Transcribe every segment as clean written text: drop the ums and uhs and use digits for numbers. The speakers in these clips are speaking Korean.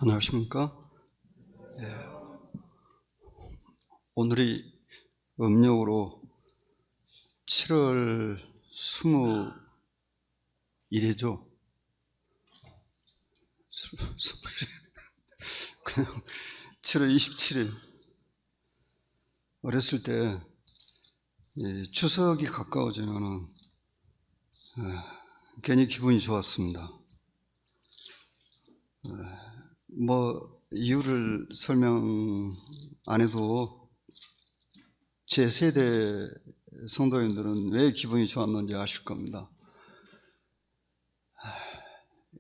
안녕하십니까? 예, 오늘이 음력으로 7월 21일이죠. 그냥 7월 27일. 어렸을 때 추석이 가까워지면은 괜히 기분이 좋았습니다. 뭐 이유를 설명 안 해도 제 세대 성도님들은 왜 기분이 좋았는지 아실 겁니다.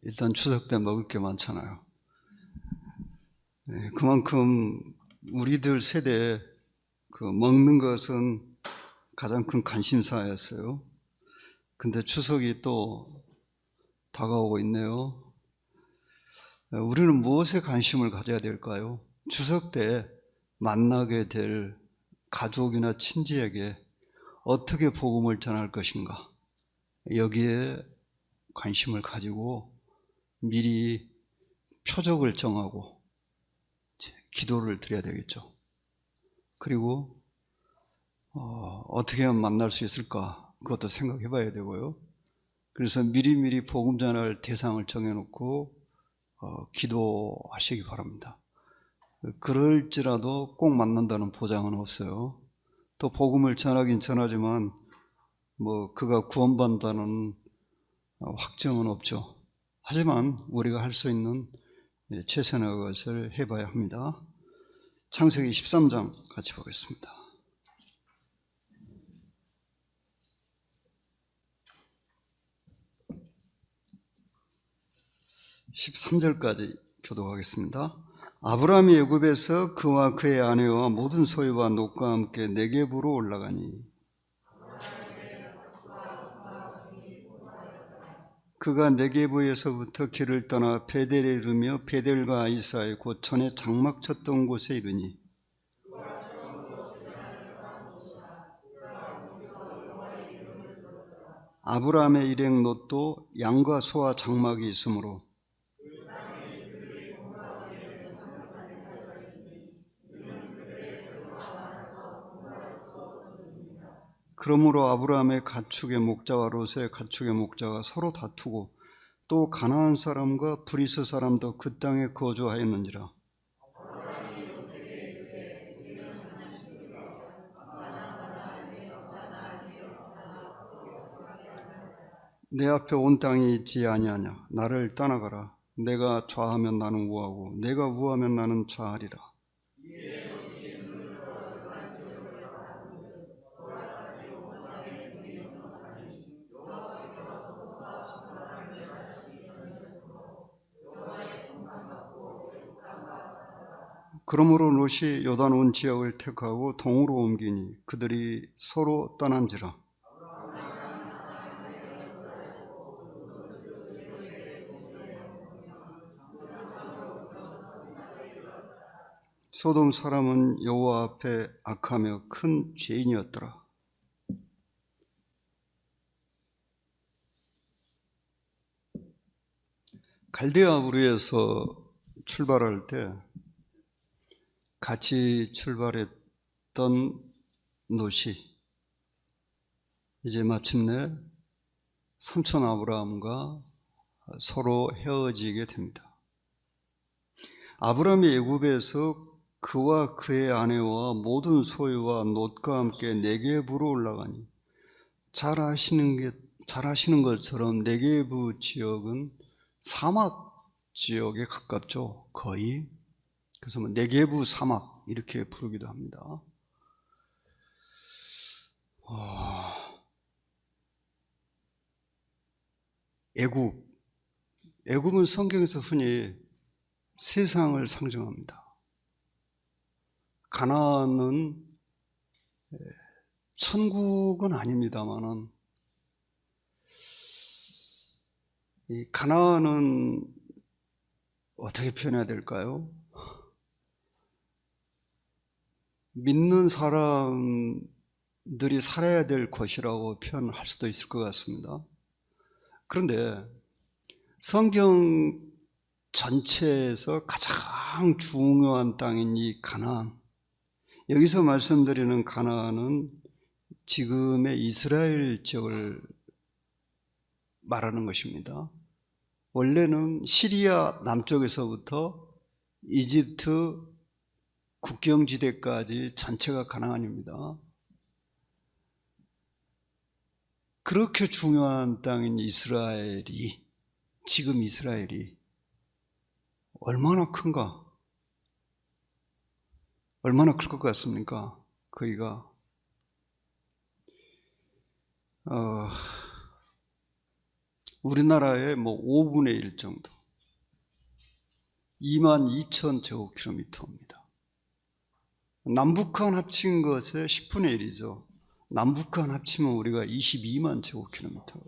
일단 추석 때 먹을 게 많잖아요. 그만큼 우리들 세대에 먹는 것은 가장 큰 관심사였어요. 근데 추석이 또 다가오고 있네요. 우리는 무엇에 관심을 가져야 될까요? 추석 때 만나게 될 가족이나 친지에게 어떻게 복음을 전할 것인가? 여기에 관심을 가지고 미리 표적을 정하고 기도를 드려야 되겠죠. 그리고 어떻게 하면 만날 수 있을까? 그것도 생각해 봐야 되고요. 그래서 미리미리 복음 전할 대상을 정해놓고 기도하시기 바랍니다. 그럴지라도 꼭 만난다는 보장은 없어요. 또 복음을 전하긴 전하지만 그가 구원받는다는 확정은 없죠. 하지만 우리가 할 수 있는 최선의 것을 해봐야 합니다. 창세기 13장 같이 보겠습니다. 13절까지 교독하겠습니다. 아브라함이 애굽에서 그와 그의 아내와 모든 소유와 놋과 함께 네겝으로 올라가니 그가 네겝에서부터 길을 떠나 베델에 이르며 베델과 아이 사이 곧 전에 장막 쳤던 곳에 이르니 아브라함의 일행 놋도 양과 소와 장막이 있으므로 그러므로 아브라함의 가축의 목자와 롯의 가축의 목자가 서로 다투고 또 가나안 사람과 브리스 사람도 그 땅에 거주하였는지라. 내 앞에 온 땅이 있지 아니하냐. 나를 떠나가라. 내가 좌하면 나는 우하고 내가 우하면 나는 좌하리라. 그러므로 롯이 요단 온 지역을 택하고 동으로 옮기니 그들이 서로 떠난지라. 소돔 사람은 여호와 앞에 악하며 큰 죄인이었더라. 갈대아 우르에서 출발할 때 같이 출발했던 롯이 이제 마침내 삼촌 아브라함과 서로 헤어지게 됩니다. 아브라함이 애굽에서 그와 그의 아내와 모든 소유와 놋과 함께 네겝으로 올라가니 잘 아시는 것처럼 네겝 지역은 사막 지역에 가깝죠. 거의. 그래서 네겝 사막 이렇게 부르기도 합니다. 애굽은 성경에서 흔히 세상을 상징합니다. 가나안은 천국은 아닙니다만은 이 가나안은 어떻게 표현해야 될까요? 믿는 사람들이 살아야 될 곳이라고 표현할 수도 있을 것 같습니다. 그런데 성경에 전체에서 가장 중요한 땅인 이 가나안, 여기서 말씀드리는 가나안은 지금의 이스라엘 지역을 말하는 것입니다. 원래는 시리아 남쪽에서부터 이집트 국경지대까지 전체가 가나안입니다. 그렇게 중요한 땅인 이스라엘이, 지금 이스라엘이 얼마나 큰가? 얼마나 클 것 같습니까? 거기가 우리나라의 5분의 1 정도, 22,000제곱킬로미터입니다. 남북한 합친 것의 10분의 1이죠. 남북한 합치면 우리가 22만 제곱킬로미터.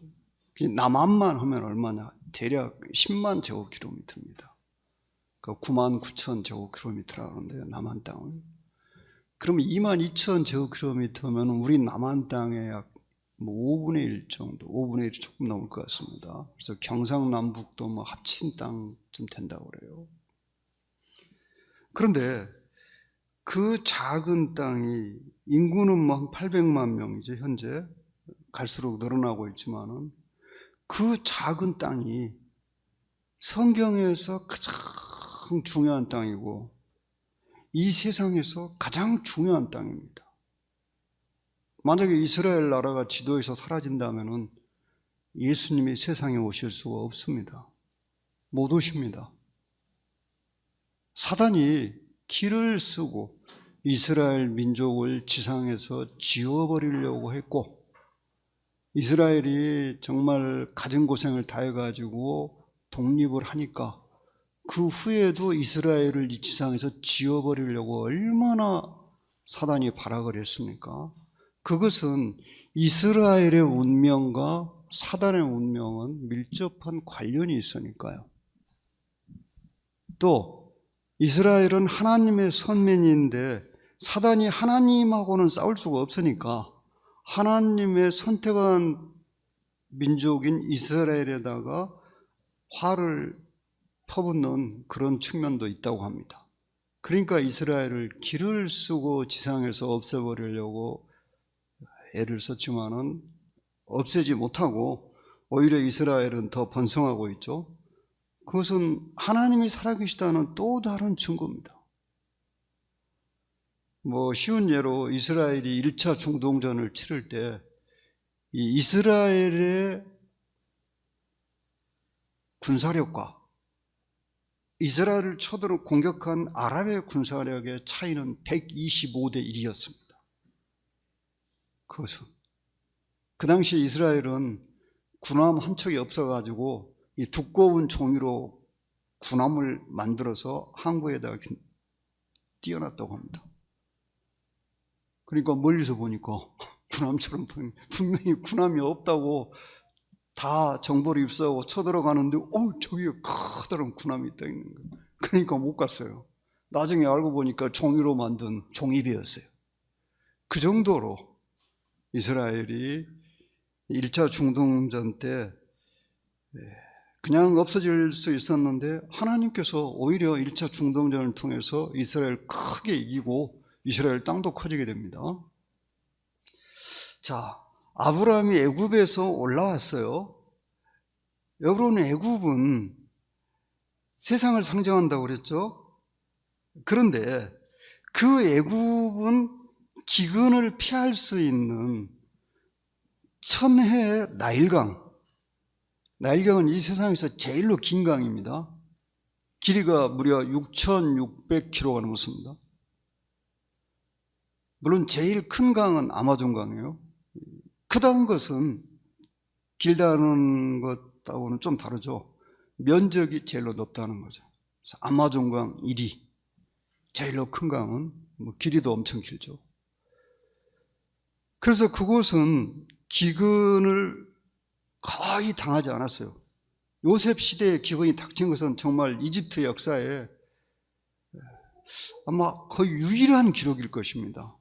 남한만 하면 얼마냐? 대략 10만 제곱킬로미터입니다. 그러니까 99,000 제곱킬로미터라고 하는데요, 남한 땅을. 그러면 22,000제곱킬로미터면 우리 남한 땅의 약 5분의 1 정도, 5분의 1이 조금 넘을 것 같습니다. 그래서 경상남북도 합친 땅쯤 된다고 그래요. 그런데 그 작은 땅이, 인구는 한 800만 명이죠, 현재. 갈수록 늘어나고 있지만은, 그 작은 땅이 성경에서 가장 중요한 땅이고, 이 세상에서 가장 중요한 땅입니다. 만약에 이스라엘 나라가 지도에서 사라진다면은 예수님이 세상에 오실 수가 없습니다. 못 오십니다. 사단이 길을 쓰고 이스라엘 민족을 지상에서 지워버리려고 했고, 이스라엘이 정말 가진 고생을 다 해가지고 독립을 하니까 그 후에도 이스라엘을 이 지상에서 지워버리려고 얼마나 사단이 발악을 했습니까? 그것은 이스라엘의 운명과 사단의 운명은 밀접한 관련이 있으니까요. 또 이스라엘은 하나님의 선민인데 사단이 하나님하고는 싸울 수가 없으니까 하나님의 선택한 민족인 이스라엘에다가 화를 퍼붓는 그런 측면도 있다고 합니다. 그러니까 이스라엘을 길을 쓰고 지상에서 없애버리려고 애를 썼지만은 없애지 못하고 오히려 이스라엘은 더 번성하고 있죠. 그것은 하나님이 살아계시다는 또 다른 증거입니다. 쉬운 예로 이스라엘이 1차 중동전을 치를 때 이 이스라엘의 군사력과 이스라엘을 쳐들어 공격한 아랍의 군사력의 차이는 125대 1이었습니다. 그것은 그 당시 이스라엘은 군함 한 척이 없어가지고 이 두꺼운 종이로 군함을 만들어서 항구에다가 띄워놨다고 합니다. 그러니까 멀리서 보니까 군함처럼 분명히 군함이 없다고 다 정보를 입수하고 쳐들어가는데 저기에 커다란 군함이 있다 있는 거예요. 그러니까 못 갔어요. 나중에 알고 보니까 종이로 만든 종이배였어요. 그 정도로 이스라엘이 1차 중동전 때 그냥 없어질 수 있었는데 하나님께서 오히려 1차 중동전을 통해서 이스라엘 크게 이기고 이스라엘 땅도 커지게 됩니다. 자, 아브라함이 애굽에서 올라왔어요. 여러분, 애굽은 세상을 상징한다고 그랬죠? 그런데 그 애굽은 기근을 피할 수 있는 천혜의 나일강은 이 세상에서 제일로 긴 강입니다. 길이가 무려 6,600km가 넘습니다. 물론 제일 큰 강은 아마존강이에요. 크다는 것은 길다는 것하고는 좀 다르죠. 면적이 제일로 높다는 거죠. 그래서 아마존강 1위, 제일로 큰 강은 길이도 엄청 길죠. 그래서 그곳은 기근을 거의 당하지 않았어요. 요셉 시대에 기근이 닥친 것은 정말 이집트 역사에 아마 거의 유일한 기록일 것입니다.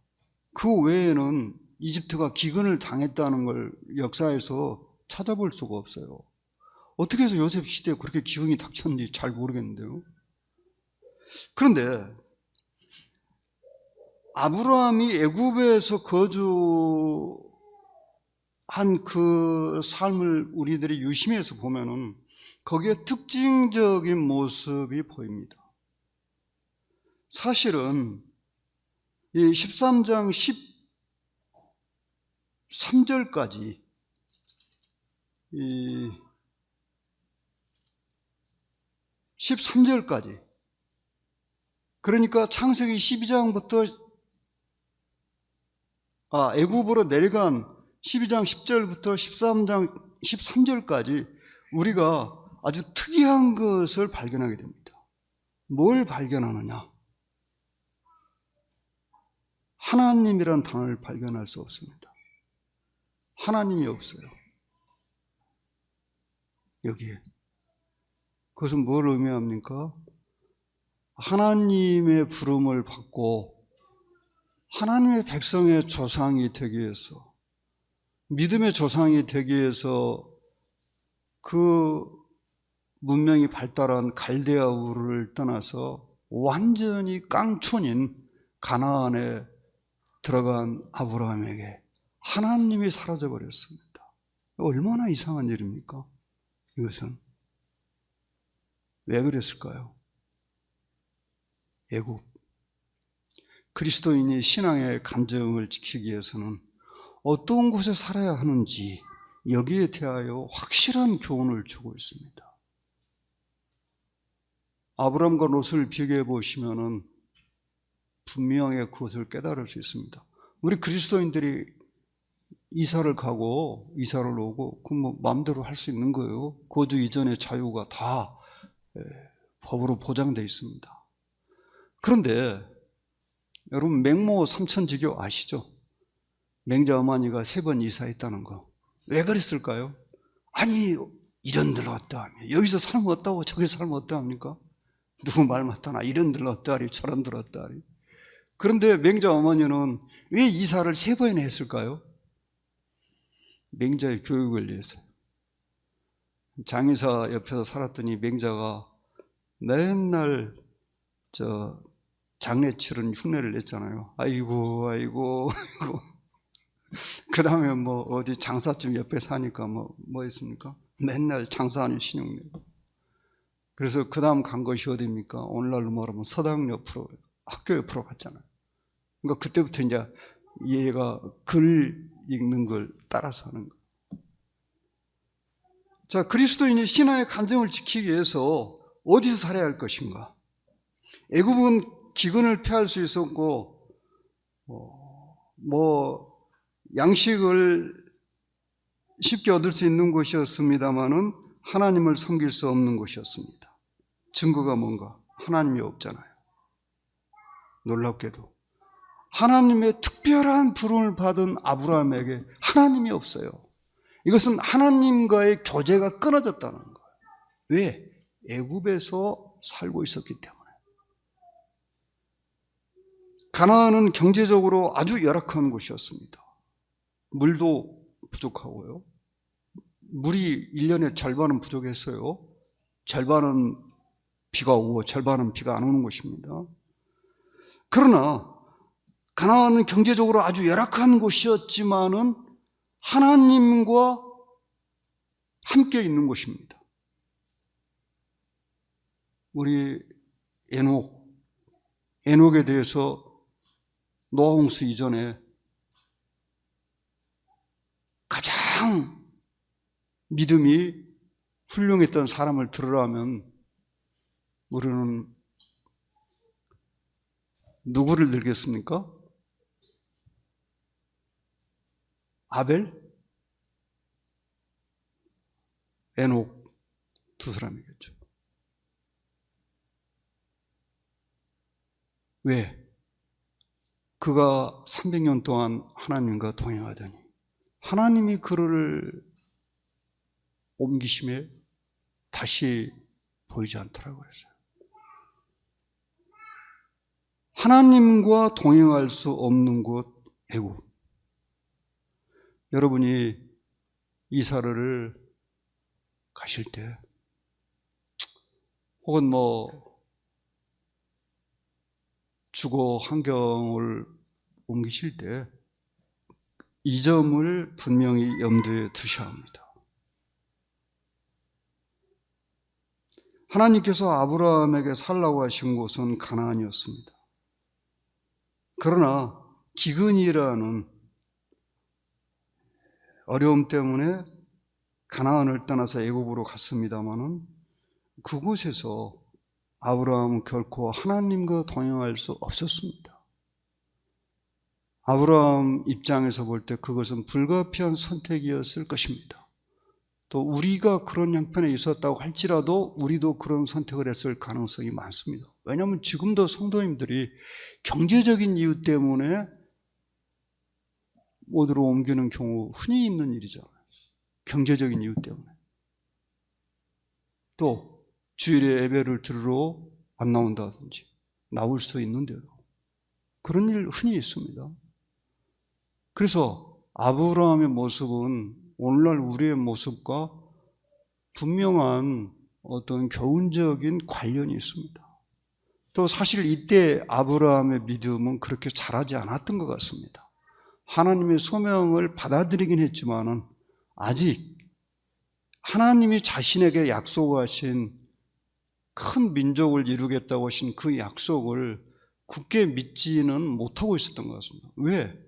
그 외에는 이집트가 기근을 당했다는 걸 역사에서 찾아볼 수가 없어요. 어떻게 해서 요셉 시대에 그렇게 기운이 닥쳤는지 잘 모르겠는데요. 그런데 아브라함이 애굽에서 거주한 그 삶을 우리들이 유심해서 보면은 거기에 특징적인 모습이 보입니다. 사실은 이 13장 13절까지 이 13절까지 그러니까 창세기 12장부터 애굽으로 내려간 12장 10절부터 13장 13절까지 우리가 아주 특이한 것을 발견하게 됩니다. 뭘 발견하느냐? 하나님이란 단어를 발견할 수 없습니다. 하나님이 없어요. 여기에. 그것은 뭘 의미합니까? 하나님의 부름을 받고 하나님의 백성의 조상이 되기 위해서, 믿음의 조상이 되기 위해서 그 문명이 발달한 갈대아 우르를 떠나서 완전히 깡촌인 가나안에 들어간 아브라함에게 하나님이 사라져 버렸습니다. 얼마나 이상한 일입니까? 이것은 왜 그랬을까요? 애굽. 그리스도인이 신앙의 간증을 지키기 위해서는 어떤 곳에 살아야 하는지 여기에 대하여 확실한 교훈을 주고 있습니다. 아브라함과 롯을 비교해 보시면은 분명히 그것을 깨달을 수 있습니다. 우리 그리스도인들이 이사를 가고 이사를 오고 그 뭐 마음대로 할 수 있는 거예요. 거주 이전의 자유가 다 법으로 보장되어 있습니다. 그런데 여러분 맹모 삼천지교 아시죠? 맹자 어머니가 3번 이사했다는 거. 왜 그랬을까요? 아니 이런 데로 왔다 하며 여기서 살면 어떠고 저기서 살면 어떠 합니까? 누구 말 맞다나 이런 데로 왔다 하리 저런 데로 왔다 하리. 그런데 맹자 어머니는 왜 이사를 3번이나 했을까요? 맹자의 교육을 위해서요. 장의사 옆에서 살았더니 맹자가 맨날 장례 치른 흉내를 냈잖아요. 아이고 그 다음에 뭐 어디 장사집 옆에 사니까 뭐 했습니까? 맨날 장사하는 신용 내고. 그래서 그 다음 간 것이 어디입니까? 오늘날로 말하면 서당 옆으로 학교 옆으로 갔잖아요. 그러니까 그때부터 이제 얘가 글 읽는 걸 따라서 하는 거예요. 자, 그리스도인이 신앙의 간증을 지키기 위해서 어디서 살아야 할 것인가? 애굽은 기근을 피할 수 있었고 양식을 쉽게 얻을 수 있는 곳이었습니다마는 하나님을 섬길 수 없는 곳이었습니다. 증거가 뭔가? 하나님이 없잖아요. 놀랍게도 하나님의 특별한 부름을 받은 아브라함에게 하나님이 없어요. 이것은 하나님과의 교제가 끊어졌다는 거예요. 왜? 애굽에서 살고 있었기 때문에. 가나안은 경제적으로 아주 열악한 곳이었습니다. 물도 부족하고요. 물이 1년에 절반은 부족했어요. 절반은 비가 오고 절반은 비가 안 오는 곳입니다. 그러나 가나안은 경제적으로 아주 열악한 곳이었지만은 하나님과 함께 있는 곳입니다. 우리 에녹에 대해서 노아 홍수 이전에 가장 믿음이 훌륭했던 사람을 들으라면 우리는 누구를 들겠습니까? 아벨? 에녹 두 사람이겠죠. 왜? 그가 300년 동안 하나님과 동행하더니 하나님이 그를 옮기심에 다시 보이지 않더라고 그랬어요. 하나님과 동행할 수 없는 곳 애굽. 여러분이 이사를 가실 때, 혹은 주거 환경을 옮기실 때 이 점을 분명히 염두에 두셔야 합니다. 하나님께서 아브라함에게 살라고 하신 곳은 가나안이었습니다. 그러나 기근이라는 어려움 때문에 가나안을 떠나서 애굽으로 갔습니다마는 그곳에서 아브라함은 결코 하나님과 동행할 수 없었습니다. 아브라함 입장에서 볼 때 그것은 불가피한 선택이었을 것입니다. 또 우리가 그런 형편에 있었다고 할지라도 우리도 그런 선택을 했을 가능성이 많습니다. 왜냐하면 지금도 성도님들이 경제적인 이유 때문에 어디로 옮기는 경우 흔히 있는 일이잖아요. 경제적인 이유 때문에. 또 주일에 예배를 들으러 안 나온다든지 나올 수 있는데도 그런 일 흔히 있습니다. 그래서 아브라함의 모습은 오늘날 우리의 모습과 분명한 어떤 교훈적인 관련이 있습니다. 또 사실 이때 아브라함의 믿음은 그렇게 자라지 않았던 것 같습니다. 하나님의 소명을 받아들이긴 했지만은 아직 하나님이 자신에게 약속하신 큰 민족을 이루겠다고 하신 그 약속을 굳게 믿지는 못하고 있었던 것 같습니다. 왜?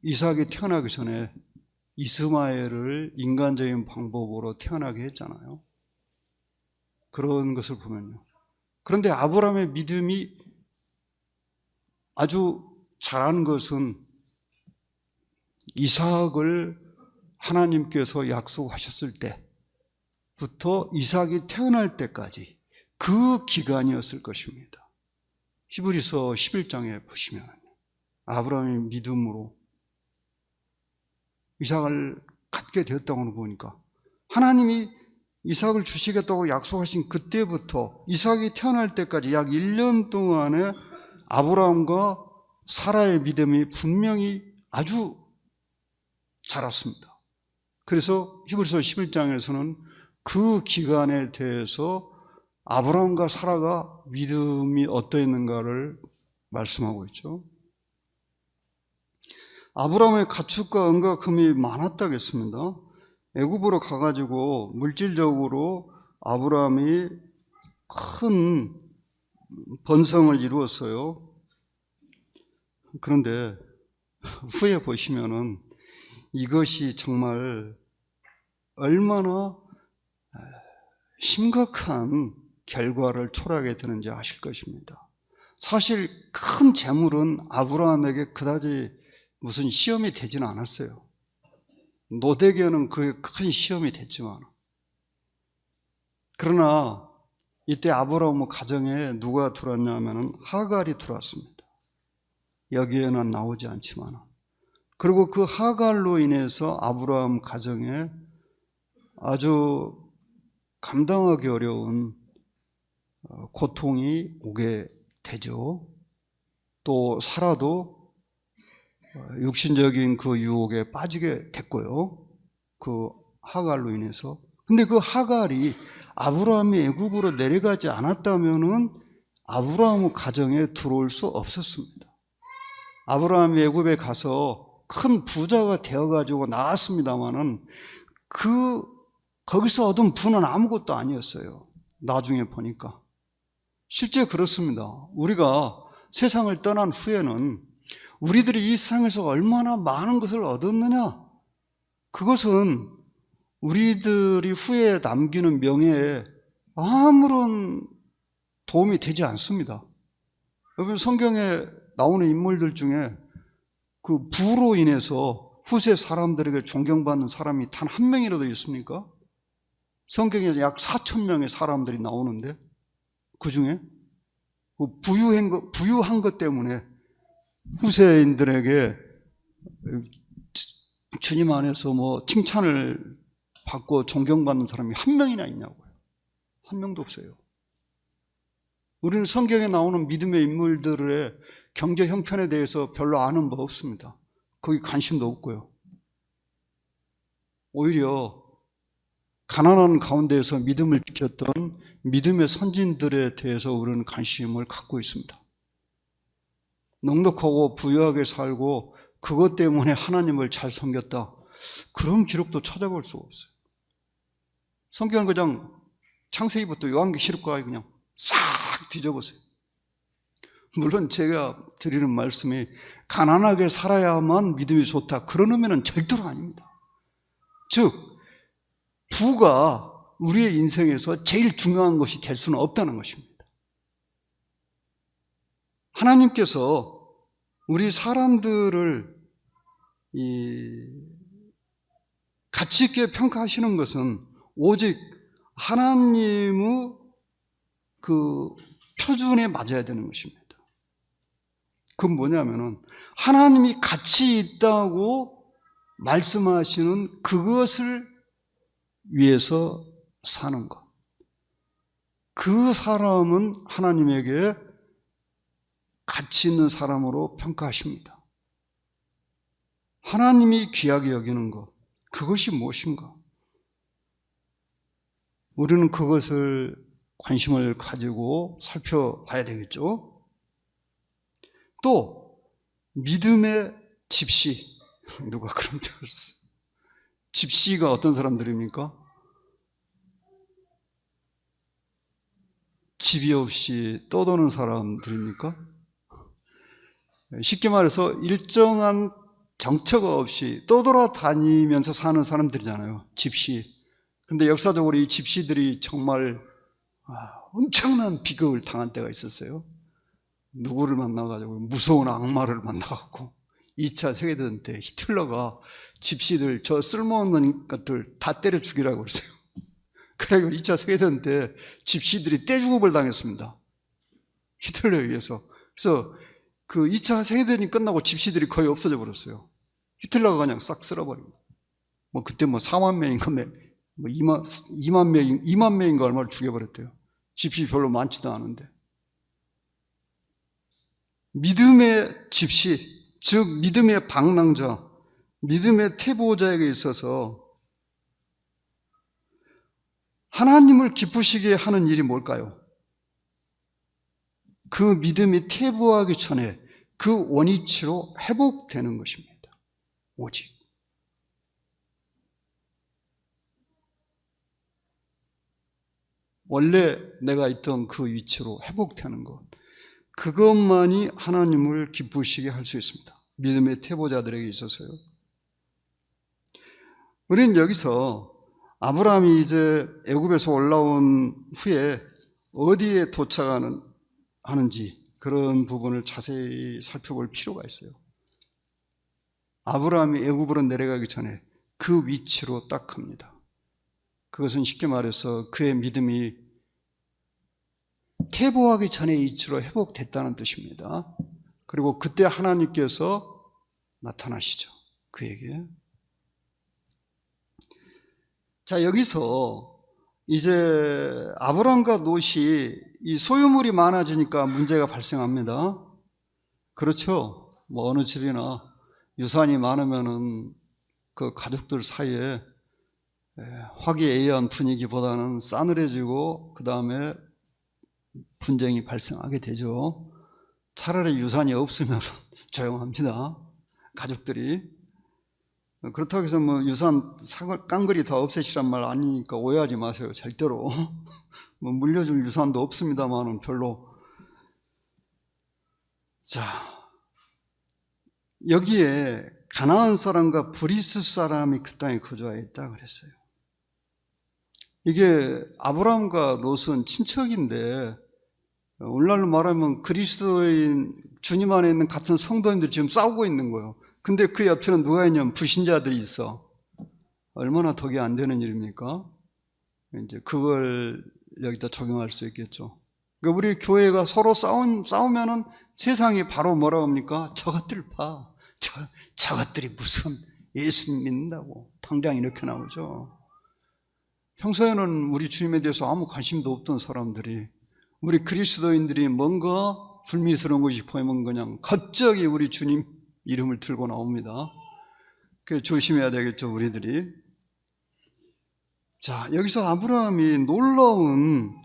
이삭이 태어나기 전에 이스마엘을 인간적인 방법으로 태어나게 했잖아요. 그런 것을 보면요. 그런데 아브라함의 믿음이 아주 잘한 것은 이삭을 하나님께서 약속하셨을 때부터 이삭이 태어날 때까지 그 기간이었을 것입니다. 히브리서 11장에 보시면 아브라함의 믿음으로 이삭을 갖게 되었다고 보니까 하나님이 이삭을 주시겠다고 약속하신 그때부터 이삭이 태어날 때까지 약 1년 동안에 아브라함과 사라의 믿음이 분명히 아주 자랐습니다. 그래서 히브리서 11장에서는 그 기간에 대해서 아브라함과 사라가 믿음이 어떠했는가를 말씀하고 있죠. 아브라함의 가축과 은과 금이 많았다고 했습니다. 애굽으로 가가지고 물질적으로 아브라함이 큰 번성을 이루었어요. 그런데 후에 보시면은 이것이 정말 얼마나 심각한 결과를 초래하게 되는지 아실 것입니다. 사실 큰 재물은 아브라함에게 그다지 무슨 시험이 되지는 않았어요. 노대교는 그게 큰 시험이 됐지만, 그러나 이때 아브라함 가정에 누가 들어왔냐면 하갈이 들어왔습니다. 여기에는 나오지 않지만, 그리고 그 하갈로 인해서 아브라함 가정에 아주 감당하기 어려운 고통이 오게 되죠. 또 사라도 육신적인 그 유혹에 빠지게 됐고요. 그 하갈로 인해서. 근데 그 하갈이 아브라함이 애굽으로 내려가지 않았다면은 아브라함 가정에 들어올 수 없었습니다. 아브라함이 애굽에 가서 큰 부자가 되어가지고 나왔습니다만은 거기서 얻은 부는 아무것도 아니었어요. 나중에 보니까. 실제 그렇습니다. 우리가 세상을 떠난 후에는 우리들이 이 세상에서 얼마나 많은 것을 얻었느냐? 그것은 우리들이 후에 남기는 명예에 아무런 도움이 되지 않습니다. 여러분, 성경에 나오는 인물들 중에 그 부로 인해서 후세 사람들에게 존경받는 사람이 단 한 명이라도 있습니까? 성경에 약 4,000명의 사람들이 나오는데 그 중에 부유한 것 때문에 후세인들에게 주님 안에서 칭찬을 받고 존경받는 사람이 한 명이나 있냐고요. 한 명도 없어요. 우리는 성경에 나오는 믿음의 인물들의 경제 형편에 대해서 별로 아는 바 없습니다. 거기 관심도 없고요. 오히려 가난한 가운데에서 믿음을 지켰던 믿음의 선진들에 대해서 우리는 관심을 갖고 있습니다. 넉넉하고 부유하게 살고 그것 때문에 하나님을 잘 섬겼다, 그런 기록도 찾아볼 수가 없어요. 성경은 그냥 창세기부터 요한계시록까지 그냥 싹 뒤져보세요. 물론 제가 드리는 말씀이 가난하게 살아야만 믿음이 좋다, 그런 의미는 절대로 아닙니다. 즉, 부가 우리의 인생에서 제일 중요한 것이 될 수는 없다는 것입니다. 하나님께서 우리 사람들을 가치 있게 평가하시는 것은 오직 하나님의 그 표준에 맞아야 되는 것입니다. 그건 뭐냐면은 하나님이 가치 있다고 말씀하시는 그것을 위해서 사는 것, 그 사람은 하나님에게 가치 있는 사람으로 평가하십니다. 하나님이 귀하게 여기는 것, 그것이 무엇인가? 우리는 그것을 관심을 가지고 살펴봐야 되겠죠. 또 믿음의 집시, 누가 그런 표현을 썼어요? 집시가 어떤 사람들입니까? 집이 없이 떠도는 사람들입니까? 쉽게 말해서 일정한 정처가 없이 떠돌아다니면서 사는 사람들이잖아요, 집시. 그런데 역사적으로 이 집시들이 정말 엄청난 비극을 당한 때가 있었어요. 누구를 만나가지고 무서운 악마를 만나갖고 2차 세계대전 때 히틀러가 집시들, 저 쓸모없는 것들 다 때려 죽이라고 그랬어요. 그래서 2차 세계대전 때 집시들이 떼죽음을 당했습니다, 히틀러에 의해서. 그래서 그 2차 세계대전이 끝나고 집시들이 거의 없어져 버렸어요. 히틀러가 그냥 싹 쓸어버립니다. 그때 4만 명인가 2만 명인가 얼마를 죽여버렸대요. 집시 별로 많지도 않은데. 믿음의 집시, 즉 믿음의 방랑자, 믿음의 태보자에게 있어서 하나님을 기쁘시게 하는 일이 뭘까요? 그 믿음이 퇴보하기 전에 그 원위치로 회복되는 것입니다. 오직. 원래 내가 있던 그 위치로 회복되는 것, 그것만이 하나님을 기쁘시게 할 수 있습니다. 믿음의 태보자들에게 있어서요. 우리는 여기서 아브라함이 이제 애굽에서 올라온 후에 어디에 도착하는지 그런 부분을 자세히 살펴볼 필요가 있어요. 아브라함이 애굽으로 내려가기 전에 그 위치로 딱 갑니다. 그것은 쉽게 말해서 그의 믿음이 퇴보하기 전의 위치로 회복됐다는 뜻입니다. 그리고 그때 하나님께서 나타나시죠, 그에게. 자, 여기서 이제 아브람과 롯이 이 소유물이 많아지니까 문제가 발생합니다. 그렇죠. 어느 집이나 유산이 많으면은 그 가족들 사이에 화기애애한 분위기보다는 싸늘해지고 그 다음에 분쟁이 발생하게 되죠. 차라리 유산이 없으면 조용합니다, 가족들이. 그렇다고 해서 유산 깡그리 다 없애시란 말 아니니까 오해하지 마세요, 절대로. 물려줄 유산도 없습니다만은 별로. 자, 여기에 가나안 사람과 브리스 사람이 그 땅에 거주하여 있다 그랬어요. 이게 아브라함과 롯은 친척인데, 오늘날로 말하면 그리스도인 주님 안에 있는 같은 성도님들이 지금 싸우고 있는 거예요. 근데 그 옆에는 누가 있냐면 불신자들이 있어. 얼마나 덕이 안 되는 일입니까? 이제 그걸 여기다 적용할 수 있겠죠. 그러니까 우리 교회가 서로 싸우면은 세상이 바로 뭐라고 합니까? 저것들 봐. 저것들이 무슨 예수 믿는다고. 당장 이렇게 나오죠. 평소에는 우리 주님에 대해서 아무 관심도 없던 사람들이, 우리 그리스도인들이 뭔가 불미스러운 것이 보이면 그냥 갑자기 우리 주님 이름을 들고 나옵니다. 그래서 조심해야 되겠죠, 우리들이. 자, 여기서 아브라함이 놀라운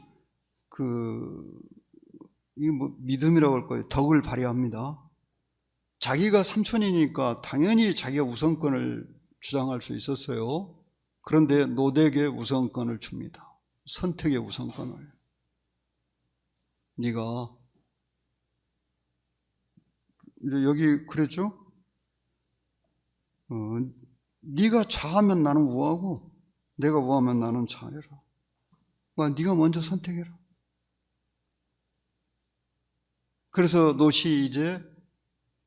믿음이라고 할 거예요. 덕을 발휘합니다. 자기가 삼촌이니까 당연히 자기가 우선권을 주장할 수 있었어요. 그런데 노덱에 우선권을 줍니다. 선택의 우선권을. 네가 여기 그랬죠? 네가 좌하면 나는 우하고 내가 우하면 나는 좌해라. 네가 먼저 선택해라. 그래서 롯이 이제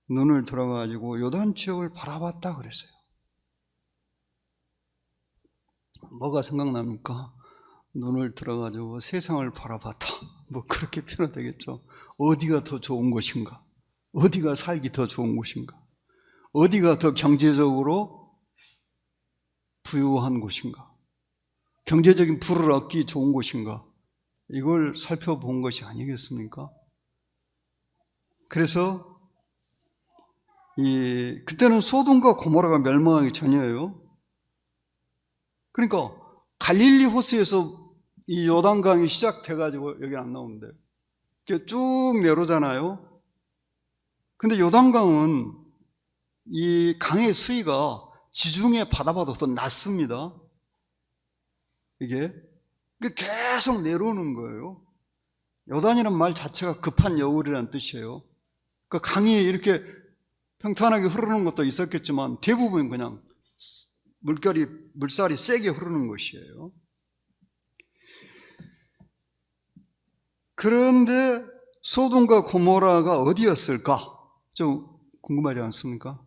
눈을 들어가지고 요단 지역을 바라봤다 그랬어요. 뭐가 생각납니까? 눈을 들어가지고 세상을 바라봤다. 뭐 그렇게 표현되겠죠. 어디가 더 좋은 곳인가? 어디가 살기 더 좋은 곳인가? 어디가 더 경제적으로 부유한 곳인가? 경제적인 부를 얻기 좋은 곳인가? 이걸 살펴본 것이 아니겠습니까? 그래서 그때는 소돔과 고모라가 멸망하기 전이에요. 그러니까 갈릴리 호수에서 이 요단강이 시작돼가지고 여기 안 나오는데 이렇게 쭉 내려오잖아요. 근데 요단강은 이 강의 수위가 지중해 바다보다 더 낮습니다. 이게 계속 내려오는 거예요. 요단이라는 말 자체가 급한 여울이라는 뜻이에요. 그 강이 이렇게 평탄하게 흐르는 것도 있었겠지만 대부분 그냥 물살이 세게 흐르는 것이에요. 그런데 소돔과 고모라가 어디였을까? 좀 궁금하지 않습니까?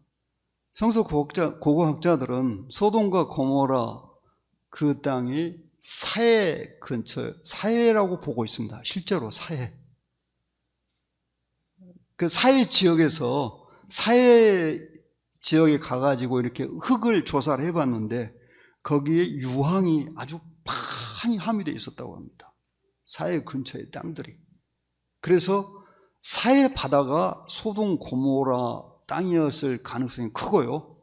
성서 고고학자들은 소돔과 고모라 그 땅이 사해 근처, 사해라고 보고 있습니다. 실제로 사해. 그 사해 지역에서 사해 지역에 가가지고 이렇게 흙을 조사를 해봤는데 거기에 유황이 아주 많이 함유되어 있었다고 합니다. 사해 근처의 땅들이. 그래서 사해 바다가 소돔 고모라 땅이었을 가능성이 크고요.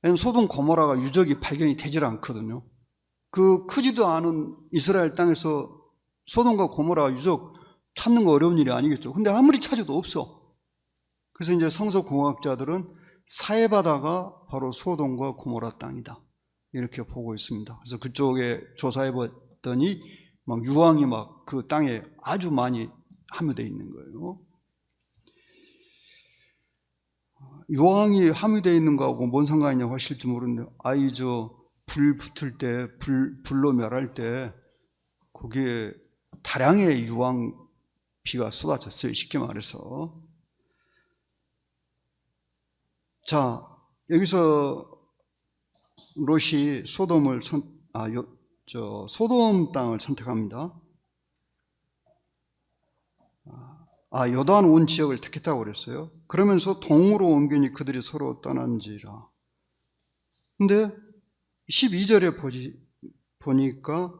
왜냐하면 소돔 고모라가 유적이 발견이 되질 않거든요. 그 크지도 않은 이스라엘 땅에서 소돔과 고모라 유적 찾는 거 어려운 일이 아니겠죠. 근데 아무리 찾아도 없어. 그래서 이제 성서공학자들은 사해바다가 바로 소돔과 고모라 땅이다 이렇게 보고 있습니다. 그래서 그쪽에 조사해 봤더니 막 유황이 막 그 땅에 아주 많이 함유되어 있는 거예요. 유황이 함유되어 있는 거하고 뭔 상관이냐고 하실지 모르는데 불 붙을 때 불로 멸할 때 거기에 다량의 유황 비가 쏟아졌어요. 쉽게 말해서. 자, 여기서 롯이 소돔 땅을 선택합니다. 요단 온 지역을 택했다고 그랬어요. 그러면서 동으로 옮기니 그들이 서로 떠난지라. 근데 12절에 보니까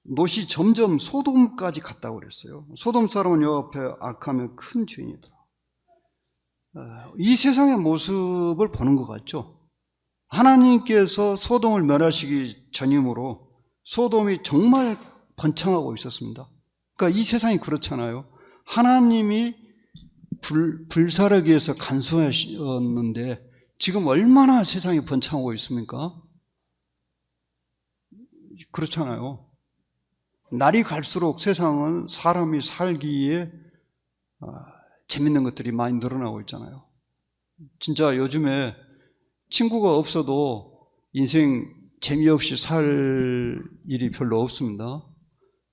롯이 점점 소돔까지 갔다고 그랬어요. 소돔 사람은 여호와 앞에 악하며 큰 죄인이더라. 이 세상의 모습을 보는 것 같죠. 하나님께서 소돔을 멸하시기 전이므로 소돔이 정말 번창하고 있었습니다. 그러니까 이 세상이 그렇잖아요. 하나님이 불사르기 위해서 간수하셨는데 지금 얼마나 세상이 번창하고 있습니까? 그렇잖아요. 날이 갈수록 세상은 사람이 살기에 재밌는 것들이 많이 늘어나고 있잖아요. 진짜 요즘에 친구가 없어도 인생 재미없이 살 일이 별로 없습니다.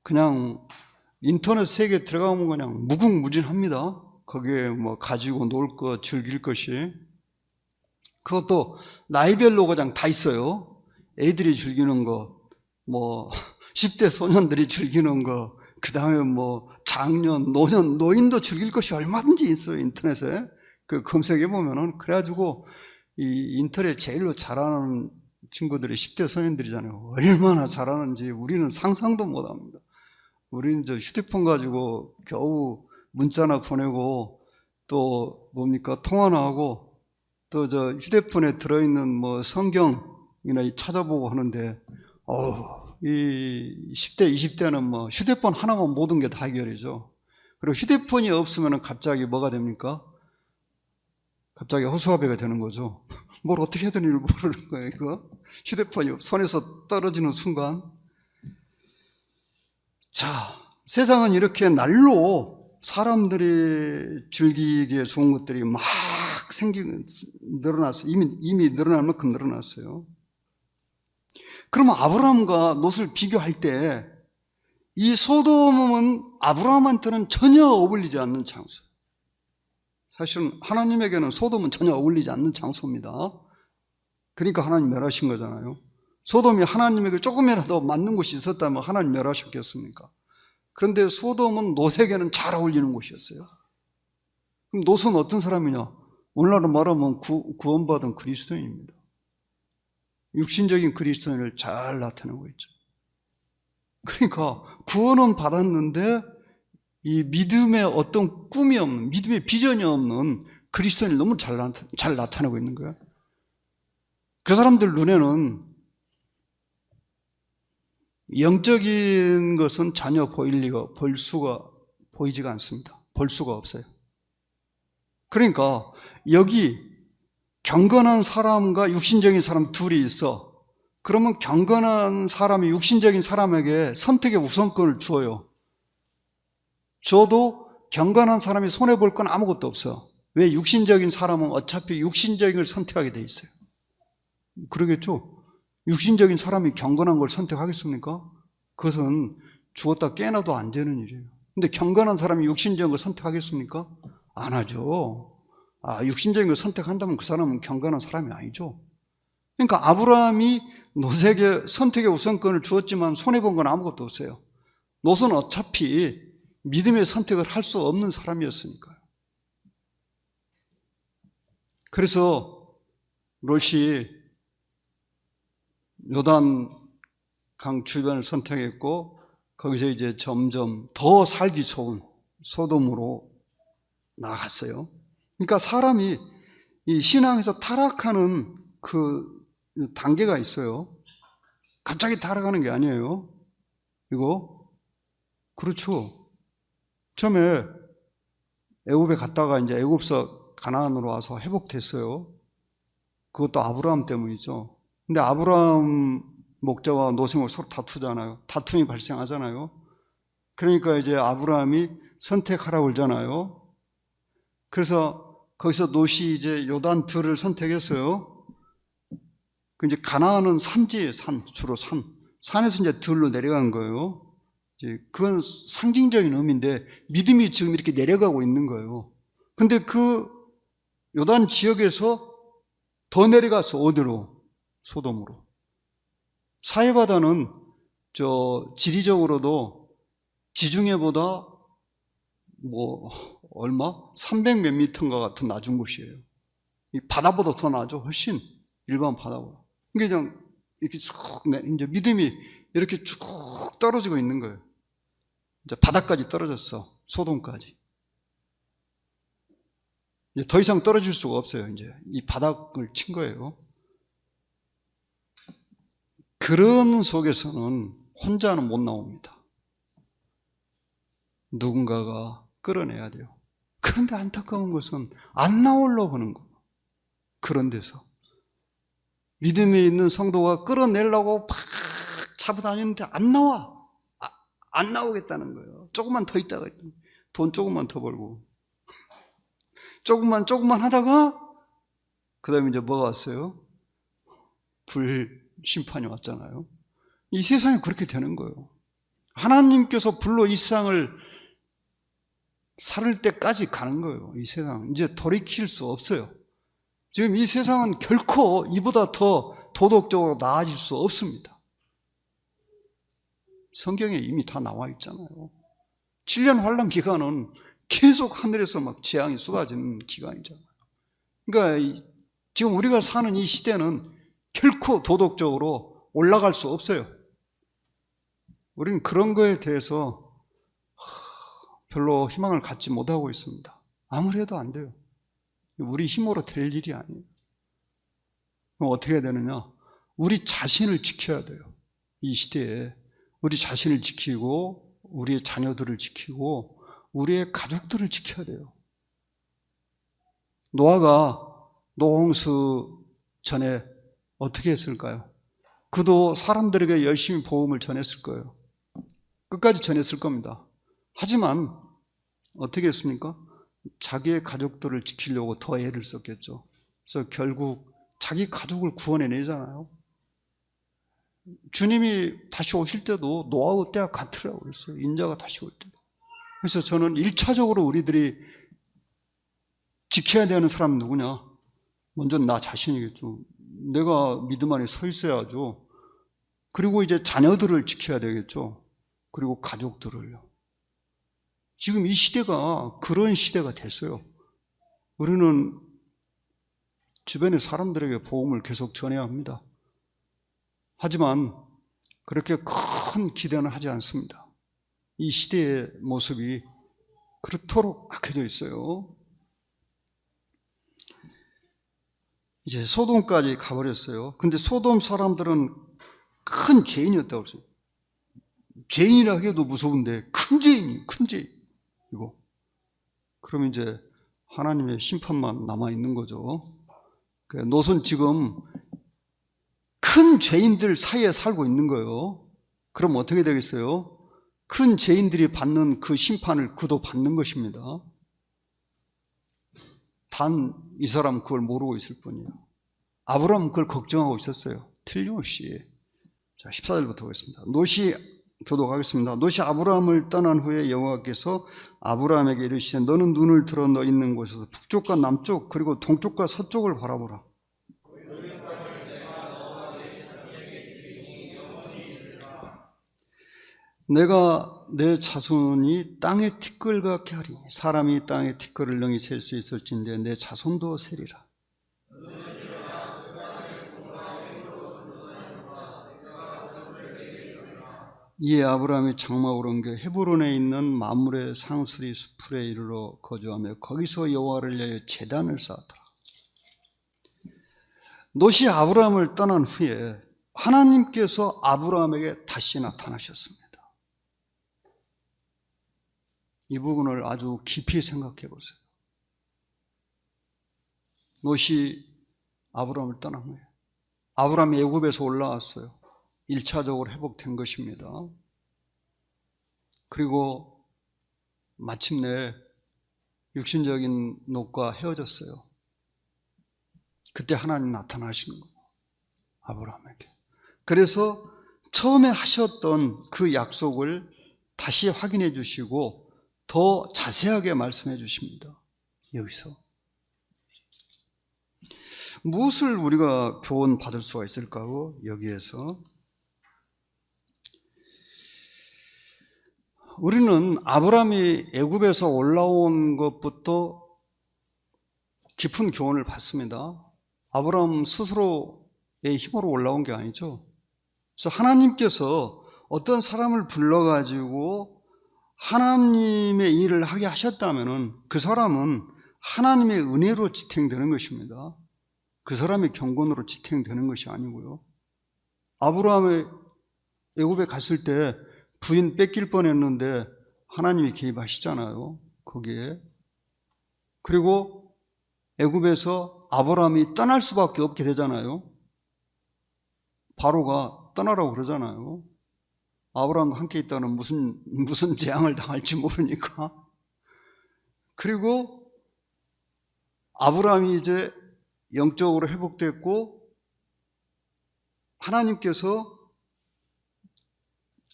그냥 인터넷 세계에 들어가면 그냥 무궁무진합니다. 거기에 뭐 가지고 놀 것, 즐길 것이. 그것도 나이별로 그냥 다 있어요. 애들이 즐기는 거, 뭐 10대 소년들이 즐기는 거, 그 다음에 뭐 장년, 노년, 노인도 즐길 것이 얼마든지 있어요. 인터넷에. 그 검색해 보면은. 그래가지고 이 인터넷 제일로 잘하는 친구들이 10대 소년들이잖아요. 얼마나 잘하는지 우리는 상상도 못합니다. 우리는 저 휴대폰 가지고 겨우 문자나 보내고 또 뭡니까 통화나 하고 또 저 휴대폰에 들어있는 뭐 성경이나 찾아보고 하는데 이 10대, 20대는 뭐 휴대폰 하나면 모든 게 다 해결이죠. 그리고 휴대폰이 없으면 갑자기 뭐가 됩니까? 갑자기 허수아비가 되는 거죠. 뭘 어떻게 해야 되는지 모르는 거예요, 이거. 휴대폰이 손에서 떨어지는 순간. 자, 세상은 이렇게 날로 사람들이 즐기기에 좋은 것들이 막 늘어났어요. 이미 늘어날 만큼 늘어났어요. 그러면 아브라함과 롯을 비교할 때 이 소돔은 아브라함한테는 전혀 어울리지 않는 장소. 사실은 하나님에게는 소돔은 전혀 어울리지 않는 장소입니다. 그러니까 하나님 멸하신 거잖아요. 소돔이 하나님에게 조금이라도 맞는 곳이 있었다면 하나님 멸하셨겠습니까? 그런데 소돔은 롯에게는 잘 어울리는 곳이었어요. 그럼 롯은 어떤 사람이냐? 오늘날로 말하면 구원받은 그리스도인입니다. 육신적인 그리스도인을 잘 나타내고 있죠. 그러니까 구원은 받았는데 이 믿음의 어떤 꿈이 없는, 믿음의 비전이 없는 그리스도인을 너무 잘 나타내고 있는 거예요. 그 사람들 눈에는 영적인 것은 전혀 보이지가 않습니다. 볼 수가 없어요. 그러니까 여기 경건한 사람과 육신적인 사람 둘이 있어. 그러면 경건한 사람이 육신적인 사람에게 선택의 우선권을 주어요. 저도 경건한 사람이 손해볼 건 아무것도 없어. 왜? 육신적인 사람은 어차피 육신적인 걸 선택하게 돼 있어요. 그러겠죠? 육신적인 사람이 경건한 걸 선택하겠습니까? 그것은 죽었다 깨어나도 안 되는 일이에요. 근데 경건한 사람이 육신적인 걸 선택하겠습니까? 안 하죠. 육신적인 걸 선택한다면 그 사람은 경건한 사람이 아니죠. 그러니까 아브라함이 롯에게 선택의 우선권을 주었지만 손해본 건 아무것도 없어요. 롯은 어차피 믿음의 선택을 할 수 없는 사람이었으니까요. 그래서 롯이 요단 강 주변을 선택했고 거기서 이제 점점 더 살기 좋은 소돔으로 나아갔어요. 그러니까 사람이 이 신앙에서 타락하는 그 단계가 있어요. 갑자기 타락하는 게 아니에요. 이거 그렇죠. 처음에 애굽에 갔다가 이제 애굽에서 가나안으로 와서 회복됐어요. 그것도 아브라함 때문이죠. 근데 아브라함 목자와 노승을 서로 다투잖아요. 다툼이 발생하잖아요. 그러니까 이제 아브라함이 선택하라고 그러잖아요. 그래서 거기서 롯이 이제 요단 들을 선택했어요. 그 이제 가나안은 산지예요, 주로 산. 산에서 이제 들로 내려간 거예요. 이제 그건 상징적인 의미인데 믿음이 지금 이렇게 내려가고 있는 거예요. 근데 그 요단 지역에서 더 내려가서 어디로? 소돔으로. 사해바다는 지리적으로도 지중해보다 얼마? 300 몇 미터인가 같은 낮은 곳이에요. 이 바다보다 더 낮죠, 훨씬. 일반 바다보다. 그냥 이렇게 쭉, 이제 믿음이 이렇게 쭉 떨어지고 있는 거예요. 이제 바닥까지 떨어졌어. 소돔까지. 이제 더 이상 떨어질 수가 없어요. 이제 이 바닥을 친 거예요. 그런 속에서는 혼자는 못 나옵니다. 누군가가 끌어내야 돼요. 그런데 안타까운 것은 안 나오려고 하는 거예요. 그런 데서. 믿음이 있는 성도가 끌어내려고 팍 잡아다니는데 안 나와. 안 나오겠다는 거예요. 조금만 더 있다가 돈 조금만 더 벌고 조금만 하다가 그 다음에 이제 뭐가 왔어요? 불심판이 왔잖아요. 이 세상이 그렇게 되는 거예요. 하나님께서 불로 이 세상을 살을 때까지 가는 거예요. 이 세상 이제 돌이킬 수 없어요. 지금 이 세상은 결코 이보다 더 도덕적으로 나아질 수 없습니다. 성경에 이미 다 나와 있잖아요. 7년 환란 기간은 계속 하늘에서 막 재앙이 쏟아지는 기간이잖아요. 그러니까 지금 우리가 사는 이 시대는 결코 도덕적으로 올라갈 수 없어요. 우리는 그런 거에 대해서 별로 희망을 갖지 못하고 있습니다. 아무리 해도 안 돼요. 우리 힘으로 될 일이 아니에요. 그럼 어떻게 해야 되느냐? 우리 자신을 지켜야 돼요. 이 시대에 우리 자신을 지키고 우리의 자녀들을 지키고 우리의 가족들을 지켜야 돼요. 노아가 노홍수 전에 어떻게 했을까요? 그도 사람들에게 열심히 복음을 전했을 거예요. 끝까지 전했을 겁니다. 하지만 어떻게 했습니까? 자기의 가족들을 지키려고 더 애를 썼겠죠. 그래서 결국 자기 가족을 구원해내잖아요. 주님이 다시 오실 때도 노아의 때와 같으라고 그랬어요. 인자가 다시 올 때도. 그래서 저는 1차적으로 우리들이 지켜야 되는 사람은 누구냐? 먼저 나 자신이겠죠. 내가 믿음 안에 서 있어야죠. 그리고 이제 자녀들을 지켜야 되겠죠. 그리고 가족들을요. 지금 이 시대가 그런 시대가 됐어요. 우리는 주변의 사람들에게 복음을 계속 전해야 합니다. 하지만 그렇게 큰 기대는 하지 않습니다. 이 시대의 모습이 그렇도록 악해져 있어요. 이제 소돔까지 가버렸어요. 근데 소돔 사람들은 큰 죄인이었다고 그랬어요. 죄인이라 하기도 무서운데 큰 죄인이에요. 큰 죄인. 이거. 그럼 이제 하나님의 심판만 남아있는 거죠. 노선 지금 큰 죄인들 사이에 살고 있는 거예요. 그럼 어떻게 되겠어요? 큰 죄인들이 받는 그 심판을 그도 받는 것입니다. 단 이 사람 그걸 모르고 있을 뿐이에요. 아브라함은 그걸 걱정하고 있었어요. 틀림없이. 자, 14절부터 보겠습니다. 롯이 교독하겠습니다. 롯이 아브라함을 떠난 후에 여호와께서 아브라함에게 이르시되 너는 눈을 들어 너 있는 곳에서 북쪽과 남쪽 그리고 동쪽과 서쪽을 바라보라. 내가 내 자손이 땅의 티끌 같게 하리니 사람이 땅의 티끌을 능히 셀 수 있을진데 내 자손도 세리라. 이에 아브라함이 장막으로 옮겨 헤브론에 있는 마므레 상수리 수풀에 이르러 거주하며 거기서 여호와를 위하여 제단을 쌓았더라. 롯이 아브라함을 떠난 후에 하나님께서 아브라함에게 다시 나타나셨습니다. 이 부분을 아주 깊이 생각해 보세요. 롯이 아브라함을 떠난 후에 아브라함이 애굽에서 올라왔어요. 1차적으로 회복된 것입니다. 그리고 마침내 육신적인 롯과 헤어졌어요. 그때 하나님 나타나시는 거예요. 아브라함에게. 그래서 처음에 하셨던 그 약속을 다시 확인해 주시고 더 자세하게 말씀해 주십니다. 여기서. 무엇을 우리가 교훈 받을 수가 있을까요? 여기에서. 우리는 아브라함이 애굽에서 올라온 것부터 깊은 교훈을 받습니다. 아브라함 스스로의 힘으로 올라온 게 아니죠. 그래서 하나님께서 어떤 사람을 불러가지고 하나님의 일을 하게 하셨다면 그 사람은 하나님의 은혜로 지탱되는 것입니다. 그 사람의 경건으로 지탱되는 것이 아니고요. 아브라함이 애굽에 갔을 때 부인 뺏길 뻔했는데 하나님이 개입하시잖아요. 거기에. 그리고 애굽에서 아브라함이 떠날 수밖에 없게 되잖아요. 바로가 떠나라고 그러잖아요. 아브라함과 함께 있다는 무슨 재앙을 당할지 모르니까. 그리고 아브라함이 이제 영적으로 회복됐고 하나님께서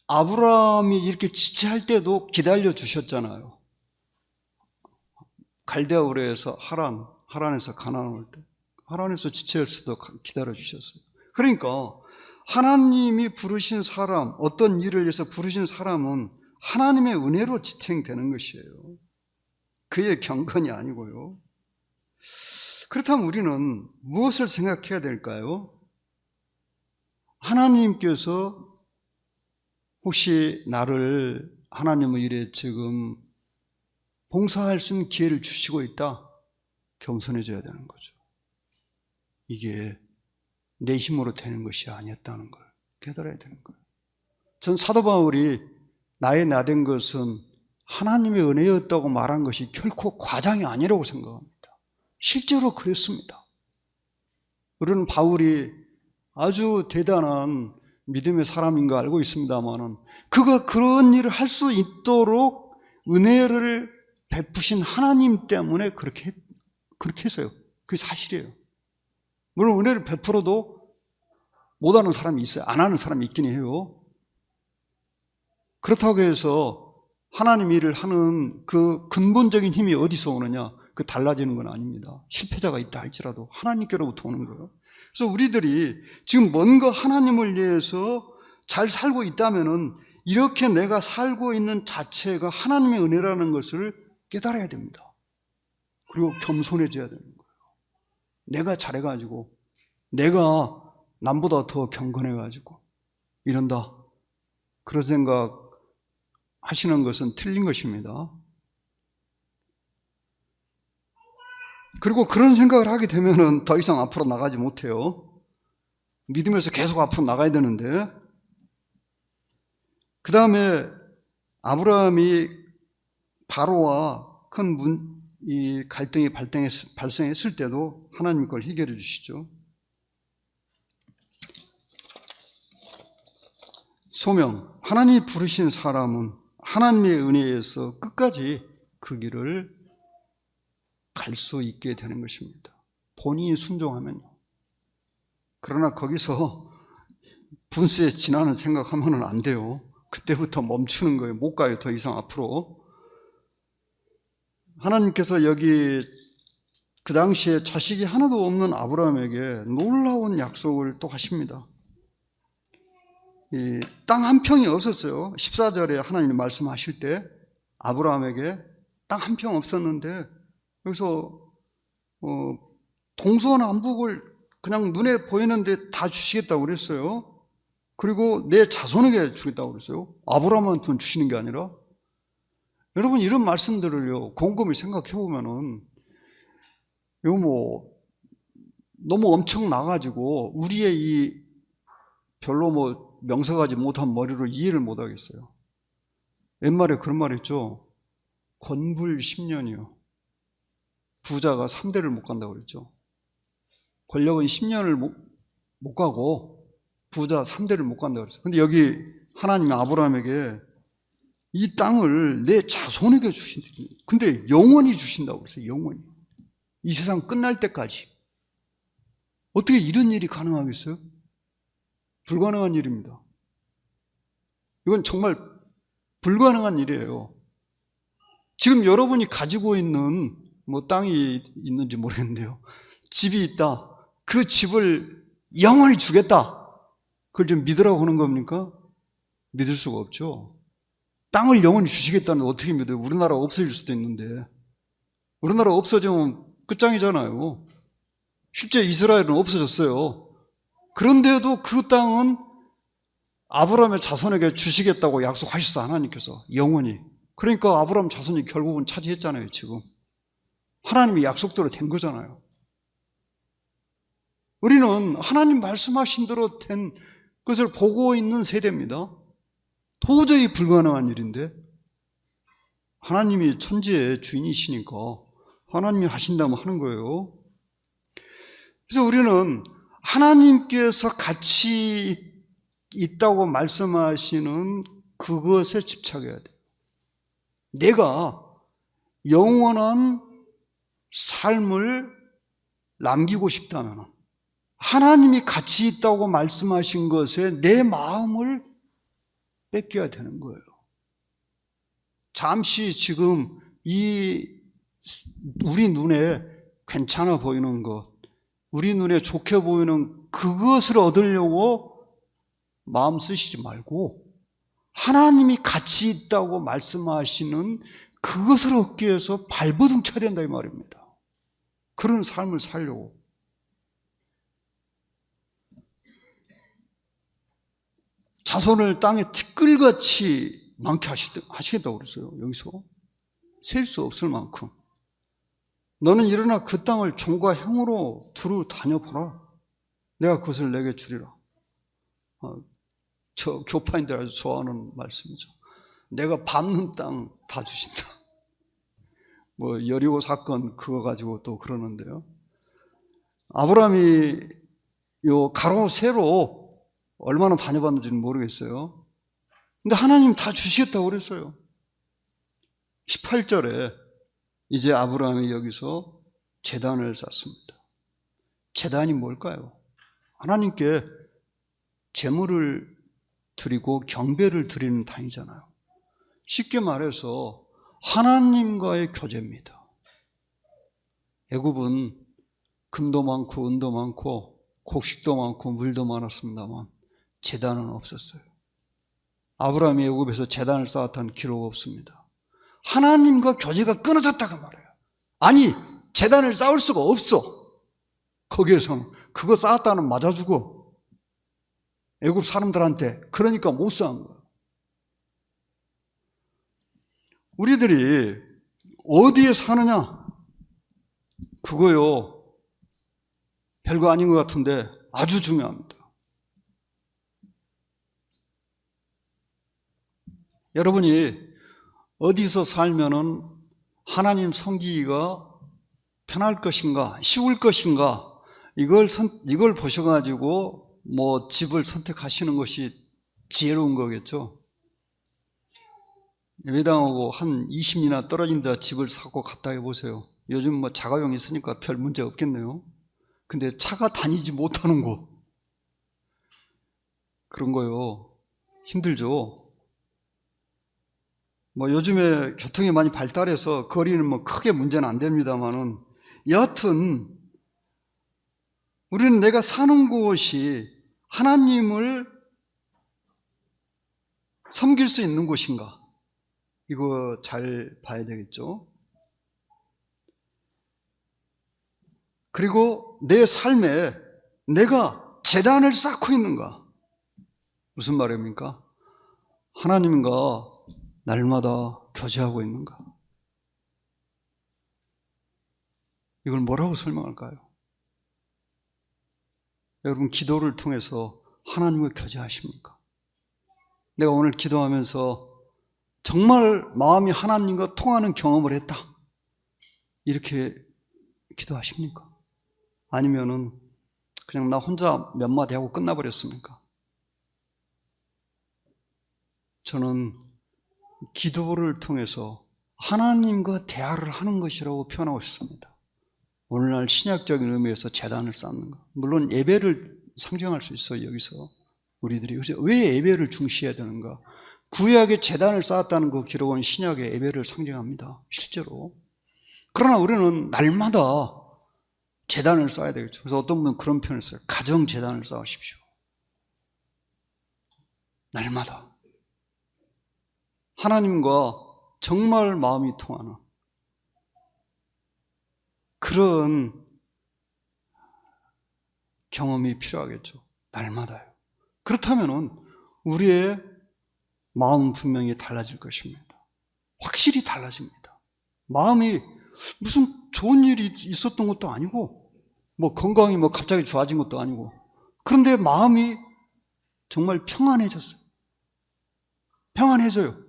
아브라함이 이렇게 지체할 때도 기다려 주셨잖아요. 갈대아 우르에서 하란에서 가나안 올 때 하란에서 지체했을 때도 기다려 주셨어요. 그러니까 하나님이 부르신 사람, 어떤 일을 위해서 부르신 사람은 하나님의 은혜로 지탱되는 것이에요. 그의 경건이 아니고요. 그렇다면 우리는 무엇을 생각해야 될까요? 하나님께서 혹시 나를 하나님의 일에 지금 봉사할 수 있는 기회를 주시고 있다? 겸손해져야 되는 거죠. 이게 내 힘으로 되는 것이 아니었다는 걸 깨달아야 되는 거예요. 전 사도 바울이 나의 나된 것은 하나님의 은혜였다고 말한 것이 결코 과장이 아니라고 생각합니다. 실제로 그랬습니다. 우리는 바울이 아주 대단한 믿음의 사람인 거 알고 있습니다만은 그가 그런 일을 할 수 있도록 은혜를 베푸신 하나님 때문에 그렇게 했어요. 그게 사실이에요. 물론 은혜를 베풀어도 못하는 사람이 있어요. 안 하는 사람이 있긴 해요. 그렇다고 해서 하나님 일을 하는 그 근본적인 힘이 어디서 오느냐? 그 달라지는 건 아닙니다. 실패자가 있다 할지라도 하나님께로부터 오는 거예요. 그래서 우리들이 지금 뭔가 하나님을 위해서 잘 살고 있다면은 이렇게 내가 살고 있는 자체가 하나님의 은혜라는 것을 깨달아야 됩니다. 그리고 겸손해져야 되는 거예요. 내가 잘해가지고 내가 남보다 더 경건해가지고 이런다. 그런 생각 하시는 것은 틀린 것입니다. 그리고 그런 생각을 하게 되면은 더 이상 앞으로 나가지 못해요. 믿으면서 계속 앞으로 나가야 되는데, 그 다음에 아브라함이 바로와 큰 갈등이 발생했을 때도 하나님이 그걸 해결해 주시죠. 소명, 하나님이 부르신 사람은 하나님의 은혜에서 끝까지 그 길을 갈 수 있게 되는 것입니다. 본인이 순종하면요. 그러나 거기서 분수에 지나는 생각하면 안 돼요. 그때부터 멈추는 거예요. 못 가요. 더 이상 앞으로. 하나님께서 여기 그 당시에 자식이 하나도 없는 아브라함에게 놀라운 약속을 또 하십니다. 이 땅 한 평이 없었어요. 14절에 하나님이 말씀하실 때 아브라함에게 땅 한 평 없었는데 여기서 동서남북을 그냥 눈에 보이는데 다 주시겠다고 그랬어요. 그리고 내 자손에게 주겠다고 그랬어요. 아브라함한테는 주시는 게 아니라. 여러분 이런 말씀들을요 곰곰이 생각해 보면은 이거 너무 엄청 나가지고 우리의 이 별로 명석하지 못한 머리로 이해를 못 하겠어요. 옛말에 그런 말 있죠. 권불 10년이요. 부자가 3대를 못 간다고 그랬죠. 권력은 10년을 못 가고 부자 3대를 못 간다고 그랬어요. 근데 여기 하나님이 아브라함에게 이 땅을 내 자손에게 주신다. 근데 영원히 주신다고 그랬어요. 영원히. 이 세상 끝날 때까지. 어떻게 이런 일이 가능하겠어요? 불가능한 일입니다. 이건 정말 불가능한 일이에요. 지금 여러분이 가지고 있는 땅이 있는지 모르겠는데요. 집이 있다. 그 집을 영원히 주겠다. 그걸 좀 믿으라고 하는 겁니까? 믿을 수가 없죠. 땅을 영원히 주시겠다는 어떻게 믿어요? 우리나라 없어질 수도 있는데. 우리나라 없어지면 끝장이잖아요. 실제 이스라엘은 없어졌어요. 그런데도 그 땅은 아브라함의 자손에게 주시겠다고 약속하셨어, 하나님께서. 영원히. 그러니까 아브라함 자손이 결국은 차지했잖아요, 지금. 하나님의 약속대로 된 거잖아요. 우리는 하나님 말씀하신 대로 된 것을 보고 있는 세대입니다. 도저히 불가능한 일인데 하나님이 천지의 주인이시니까 하나님이 하신다면 하는 거예요. 그래서 우리는 하나님께서 같이 있다고 말씀하시는 그것에 집착해야 돼요. 내가 영원한 삶을 남기고 싶다면 하나님이 같이 있다고 말씀하신 것에 내 마음을 뺏겨야 되는 거예요. 잠시 지금 우리 눈에 괜찮아 보이는 것, 우리 눈에 좋게 보이는 그것을 얻으려고 마음 쓰시지 말고 하나님이 같이 있다고 말씀하시는 그것을 얻기 위해서 발버둥 쳐야 된다 이 말입니다. 그런 삶을 살려고. 자손을 땅에 티끌같이 많게 하시겠다고 그랬어요. 여기서 셀 수 없을 만큼. 너는 일어나 그 땅을 종과 형으로 두루 다녀보라. 내가 그것을 내게 주리라. 저 교파인들 아주 좋아하는 말씀이죠. 내가 밟는 땅 다 주신다. 뭐 여리고 사건 그거 가지고 또 그러는데요. 아브라함이 요 가로 세로 얼마나 다녀봤는지는 모르겠어요. 근데 하나님 다 주시겠다고 그랬어요. 18절에 이제 아브라함이 여기서 제단을 쌓습니다. 제단이 뭘까요? 하나님께 제물을 드리고 경배를 드리는 단위잖아요. 쉽게 말해서 하나님과의 교제입니다. 애굽은 금도 많고 은도 많고 곡식도 많고 물도 많았습니다만 제단은 없었어요. 아브라함이 애굽에서 제단을 쌓았다는 기록 없습니다. 하나님과 교제가 끊어졌다고 말해요. 아니, 제단을 쌓을 수가 없어. 거기에서는 그거 쌓았다는 맞아주고 애굽 사람들한테 그러니까 못 쌓은 거예요. 우리들이 어디에 사느냐? 그거요, 별거 아닌 것 같은데 아주 중요합니다. 여러분이 어디서 살면은 하나님 섬기기가 편할 것인가, 쉬울 것인가, 이걸 보셔가지고 뭐 집을 선택하시는 것이 지혜로운 거겠죠. 예배당하고 한 20리나 떨어진 데 집을 사고 갔다 해보세요. 요즘 뭐 자가용이 있으니까 별 문제 없겠네요. 근데 차가 다니지 못하는 곳, 그런 거요, 힘들죠. 뭐 요즘에 교통이 많이 발달해서 거리는 뭐 크게 문제는 안 됩니다만은, 여하튼 우리는 내가 사는 곳이 하나님을 섬길 수 있는 곳인가, 이거 잘 봐야 되겠죠. 그리고 내 삶에 내가 제단을 쌓고 있는가. 무슨 말입니까? 하나님과 날마다 교제하고 있는가. 이걸 뭐라고 설명할까요? 여러분, 기도를 통해서 하나님과 교제하십니까? 내가 오늘 기도하면서 정말 마음이 하나님과 통하는 경험을 했다, 이렇게 기도하십니까? 아니면은 그냥 나 혼자 몇 마디 하고 끝나버렸습니까? 저는 기도를 통해서 하나님과 대화를 하는 것이라고 표현하고 싶습니다. 오늘날 신약적인 의미에서 제단을 쌓는 것, 물론 예배를 상징할 수 있어요. 여기서 우리들이 왜 예배를 중시해야 되는가? 구약의 제단을 쌓았다는 그 기록은 신약의 예배를 상징합니다, 실제로. 그러나 우리는 날마다 제단을 쌓아야 되겠죠. 그래서 어떤 분은 그런 표현을 써요. 가정 제단을 쌓으십시오. 날마다 하나님과 정말 마음이 통하는 그런 경험이 필요하겠죠. 날마다요. 그렇다면 우리의 마음은 분명히 달라질 것입니다. 확실히 달라집니다. 마음이 무슨 좋은 일이 있었던 것도 아니고, 뭐 건강이 뭐 갑자기 좋아진 것도 아니고, 그런데 마음이 정말 평안해졌어요. 평안해져요.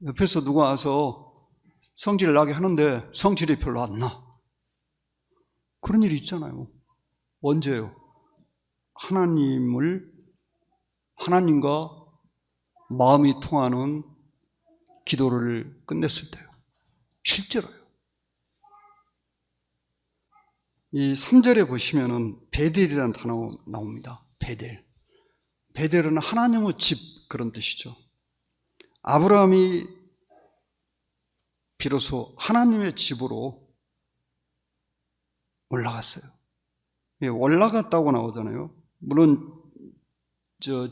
옆에서 누가 와서 성질을 나게 하는데 성질이 별로 안 나. 그런 일이 있잖아요. 언제요? 하나님과 마음이 통하는 기도를 끝냈을 때요. 실제로요. 이 3절에 보시면은 베델이라는 단어 나옵니다. 베델. 베델은 하나님의 집, 그런 뜻이죠. 아브라함이 비로소 하나님의 집으로 올라갔어요. 올라갔다고 나오잖아요. 물론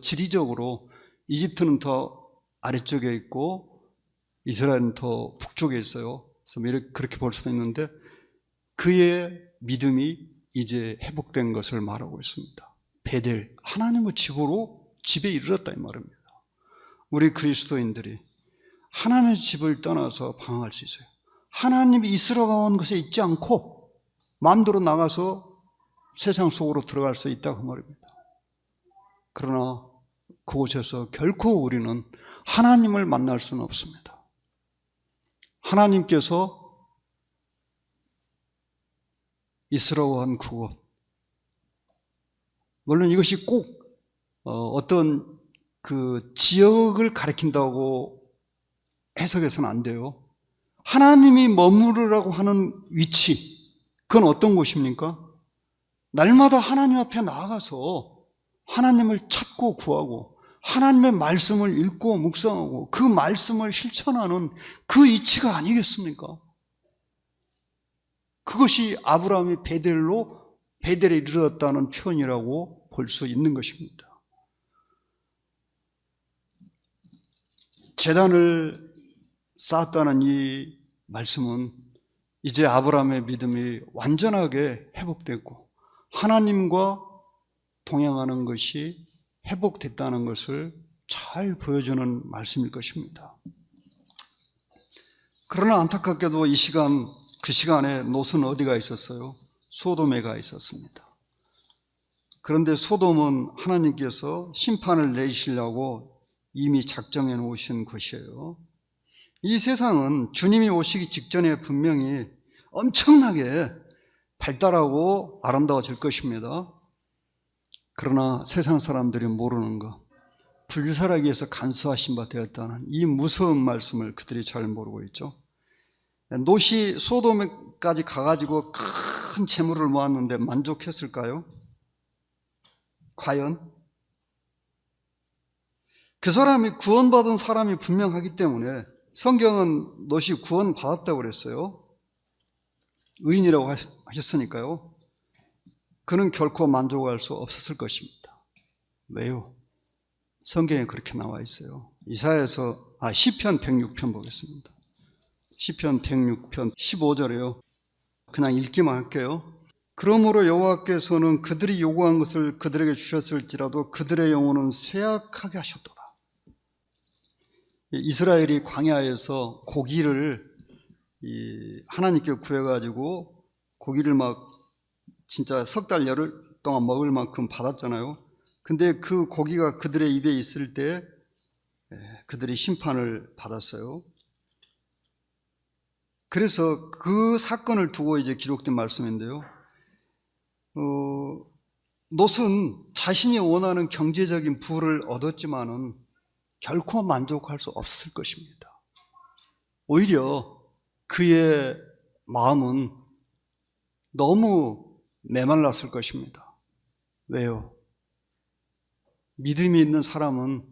지리적으로 이집트는 더 아래쪽에 있고 이스라엘은 더 북쪽에 있어요. 그래서 그렇게 볼 수도 있는데, 그의 믿음이 이제 회복된 것을 말하고 있습니다. 베델, 하나님의 집에 이르렀다, 이 말입니다. 우리 그리스도인들이 하나님의 집을 떠나서 방황할 수 있어요. 하나님이 이스라엘 것에 있지 않고 마음대로 나가서 세상 속으로 들어갈 수 있다, 그 말입니다. 그러나 그곳에서 결코 우리는 하나님을 만날 수는 없습니다. 하나님께서 있으라고 한 그곳, 물론 이것이 꼭 어떤 그 지역을 가리킨다고 해석해서는 안 돼요. 하나님이 머무르라고 하는 위치, 그건 어떤 곳입니까? 날마다 하나님 앞에 나아가서 하나님을 찾고 구하고 하나님의 말씀을 읽고 묵상하고 그 말씀을 실천하는 그 이치가 아니겠습니까? 그것이 아브라함이 베델에 이르렀다는 표현이라고 볼 수 있는 것입니다. 제단을 쌓았다는 이 말씀은 이제 아브라함의 믿음이 완전하게 회복됐고 하나님과 동행하는 것이 회복됐다는 것을 잘 보여주는 말씀일 것입니다. 그러나 안타깝게도 그 시간에 롯은 어디가 있었어요? 소돔에 가 있었습니다. 그런데 소돔은 하나님께서 심판을 내리시려고 이미 작정해 놓으신 것이에요. 이 세상은 주님이 오시기 직전에 분명히 엄청나게 발달하고 아름다워질 것입니다. 그러나 세상 사람들이 모르는 것, 불사라기에서 간수하신 바 되었다는 이 무서운 말씀을 그들이 잘 모르고 있죠. 롯이 소돔까지 가가지고 큰 재물을 모았는데 만족했을까요? 과연? 그 사람이 구원받은 사람이 분명하기 때문에 성경은 롯이 구원받았다고 그랬어요. 의인이라고 하셨으니까요. 그는 결코 만족할 수 없었을 것입니다. 왜요? 성경에 그렇게 나와 있어요. 시편 106편 보겠습니다. 시편 106편 15절에요. 그냥 읽기만 할게요. 그러므로 여호와께서는 그들이 요구한 것을 그들에게 주셨을지라도 그들의 영혼은 쇠약하게 하셨도다. 이스라엘이 광야에서 고기를 하나님께 구해가지고 고기를 막 진짜 석 달 열흘 동안 먹을 만큼 받았잖아요. 근데 그 고기가 그들의 입에 있을 때 그들이 심판을 받았어요. 그래서 그 사건을 두고 이제 기록된 말씀인데요. 롯은 자신이 원하는 경제적인 부를 얻었지만은 결코 만족할 수 없을 것입니다. 오히려 그의 마음은 너무 메말랐을 것입니다. 왜요? 믿음이 있는 사람은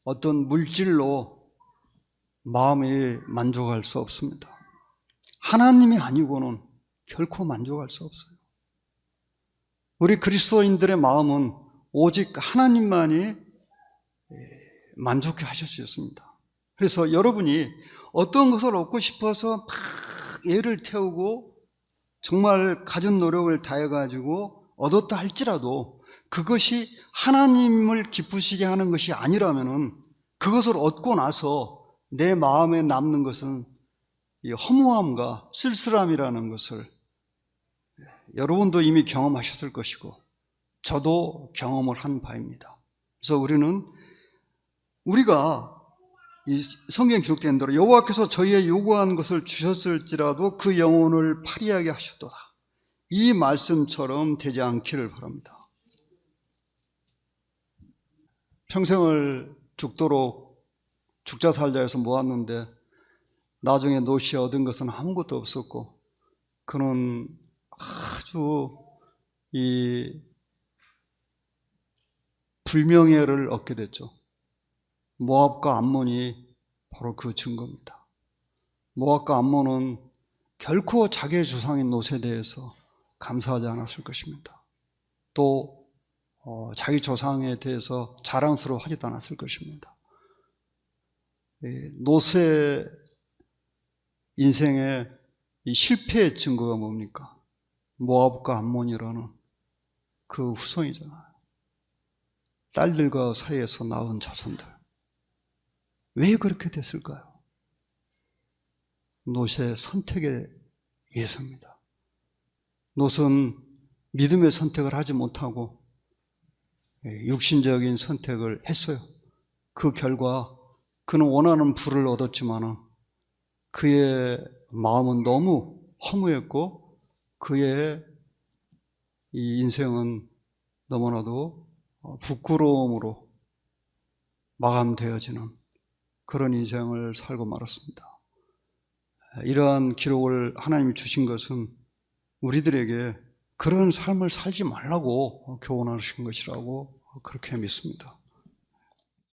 어떤 물질로 마음이 만족할 수 없습니다. 하나님이 아니고는 결코 만족할 수 없어요. 우리 그리스도인들의 마음은 오직 하나님만이 만족해 하실 수 있습니다. 그래서 여러분이 어떤 것을 얻고 싶어서 막 애를 태우고 정말 가진 노력을 다해가지고 얻었다 할지라도 그것이 하나님을 기쁘시게 하는 것이 아니라면은 그것을 얻고 나서 내 마음에 남는 것은 이 허무함과 쓸쓸함이라는 것을 여러분도 이미 경험하셨을 것이고 저도 경험을 한 바입니다. 그래서 우리가 이 성경에 기록된 대로 여호와께서 저희의 요구한 것을 주셨을지라도 그 영혼을 파리하게 하셨도다. 이 말씀처럼 되지 않기를 바랍니다. 평생을 죽도록 죽자 살자해서 모았는데 나중에 롯이 얻은 것은 아무것도 없었고 그는 아주 이 불명예를 얻게 됐죠. 모압과 암몬이 바로 그 증거입니다. 모압과 암몬은 결코 자기의 조상인 롯에 대해서 감사하지 않았을 것입니다. 또 자기 조상에 대해서 자랑스러워하지도 않았을 것입니다. 롯의 인생의 이 실패의 증거가 뭡니까? 모압과 암몬이라는 그 후손이잖아요. 딸들과 사이에서 나온 자손들. 왜 그렇게 됐을까요? 롯의 선택에 의해서입니다. 롯은 믿음의 선택을 하지 못하고 육신적인 선택을 했어요. 그 결과 그는 원하는 부를 얻었지만은 그의 마음은 너무 허무했고 그의 이 인생은 너무나도 부끄러움으로 마감되어지는 그런 인생을 살고 말았습니다. 이러한 기록을 하나님이 주신 것은 우리들에게 그런 삶을 살지 말라고 교훈하신 것이라고 그렇게 믿습니다.